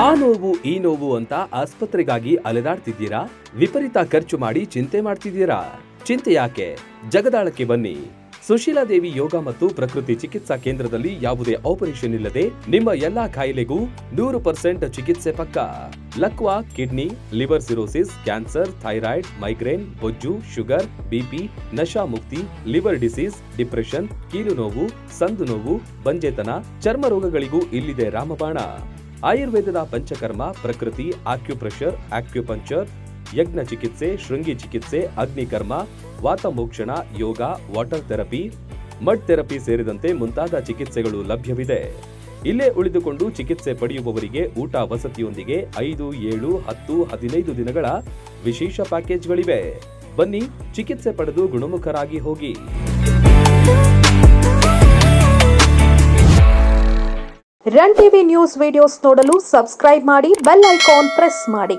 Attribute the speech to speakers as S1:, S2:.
S1: ಆ ನೋವು ಈ ನೋವು ಅಂತ ಆಸ್ಪತ್ರೆಗಾಗಿ ಅಲೆದಾಡ್ತಿದ್ದೀರಾ? ವಿಪರೀತ ಖರ್ಚು ಮಾಡಿ ಚಿಂತೆ ಮಾಡ್ತಿದ್ದೀರಾ? ಚಿಂತೆ ಯಾಕೆ? ಜಗದಾಳಕ್ಕೆ ಬನ್ನಿ. ಸುಶೀಲಾದೇವಿ ಯೋಗ ಮತ್ತು ಪ್ರಕೃತಿ ಚಿಕಿತ್ಸಾ ಕೇಂದ್ರದಲ್ಲಿ ಯಾವುದೇ ಆಪರೇಷನ್ ಇಲ್ಲದೆ ನಿಮ್ಮ ಎಲ್ಲಾ ಕಾಯಿಲೆಗೂ 100% ಚಿಕಿತ್ಸೆ ಪಕ್ಕ. ಲಕ್ವಾ, kidney, liver cirrhosis, cancer, thyroid, migraine, ಬೊಜ್ಜು, ಶುಗರ್, ಬಿಪಿ, ನಶಾ ಮುಕ್ತಿ, ಲಿವರ್ ಡಿಸೀಸ್, ಡಿಪ್ರೆಷನ್, ಕೀಲು ನೋವು, ಸಂದು ನೋವು, ಬಂಜೆತನ, ಚರ್ಮ ರೋಗಗಳಿಗೂ ಇಲ್ಲಿದೆ ರಾಮಬಾಣ. ಆಯುರ್ವೇದದ ಪಂಚಕರ್ಮ, ಪ್ರಕೃತಿ, ಆಕ್ಯುಪ್ರೆಷರ್, ಆಕ್ಯುಪಂಕ್ಚರ್, ಯಜ್ಞ ಚಿಕಿತ್ಸೆ, ಶೃಂಗಿ ಚಿಕಿತ್ಸೆ, ಅಗ್ನಿಕರ್ಮ, ವಾತಮೋಕ್ಷಣ, ಯೋಗ, ವಾಟರ್ ಥೆರಪಿ, ಮಡ್ ಥೆರಪಿ ಸೇರಿದಂತೆ ಮುಂತಾದ ಚಿಕಿತ್ಸೆಗಳು ಲಭ್ಯವಿದೆ. ಇಲ್ಲೇ ಉಳಿದುಕೊಂಡು ಚಿಕಿತ್ಸೆ ಪಡೆಯುವವರಿಗೆ ಊಟ ವಸತಿಯೊಂದಿಗೆ 5, 7, 10, 15 ದಿನಗಳ ವಿಶೇಷ ಪ್ಯಾಕೇಜ್ಗಳಿವೆ. ಬನ್ನಿ, ಚಿಕಿತ್ಸೆ ಪಡೆದು ಗುಣಮುಖರಾಗಿ ಹೋಗಿ.
S2: ರನ್ ಟಿವಿ ನ್ಯೂಸ್ ವಿಡಿಯೋಸ್ ನೋಡಲು ಸಬ್ಸ್ಕ್ರೈಬ್ ಮಾಡಿ, ಬೆಲ್ ಐಕಾನ್ ಪ್ರೆಸ್ ಮಾಡಿ.